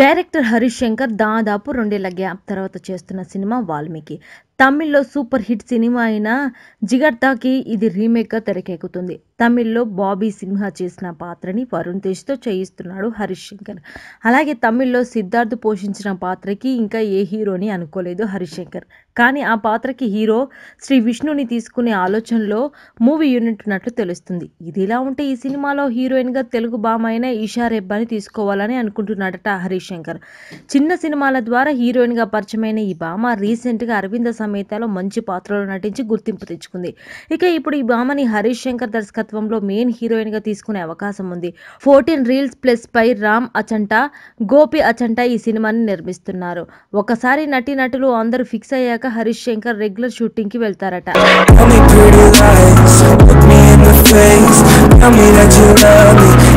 Director Harish Shankar దాదాపు 2 ఏళ్ల gap తర్వాత చేస్తున్న సినిమా 'వాల్మీకి'. తమిళ్లో సూపర్ హిట్ సినిమా అయిన 'జిగర్తా'కి ఇది రీమేక్గా తెరకెక్కుతుంది. తమిళ్లో బాబీ సింహ చేసిన పాత్రని వరుణ్ తేజ్తో చేయిస్తున్నాడు హరీష్ శంకర్. అలాగే తమిళ్లో సిద్ధార్థ్ పోషించిన పాత్రకి ఇంకా ఏ హీరోని అనుకోలేదు హరీష్ శంకర్. కానీ ఆ పాత్రకి హీరో శ్రీ విష్ణుని తీసుకునే ఆలోచనలో మూవీ యూనిట్ ఉన్నట్లు తెలుస్తుంది. ఇదిలా ఉంటే ఈ సినిమాలో హీరోయిన్గా తెలుగు భామ అయిన ఈషా రెబ్బాని తీసుకోవాలని అనుకుంటున్నాడట హరీష్ శంకర్. చిన్న సినిమాల ద్వారా హీరోయిన్గా పరిచయమైన ఈ భామ రీసెంట్గా అరవింద సమేతలో మంచి పాత్రలో నటించి గుర్తింపు తెచ్చుకుంది. ఇక ఇప్పుడు ఈ భామని హరీష్ శంకర్ దర్శకత్వంలో మెయిన్ హీరోయిన్గా తీసుకునే అవకాశం ఉంది. 14 reels plus pi Ram అచంటా, Gopi అచంటా ఈ సినిమాని నిర్మిస్తున్నారు. ఒకసారి నటీనటులు అందరూ ఫిక్స్ అయ్యాక హరీష్ శంకర్ రెగ్యులర్ షూటింగ్ కి వెళ్తారట. Tell me pretty lies, look me in the face, tell me that you love me.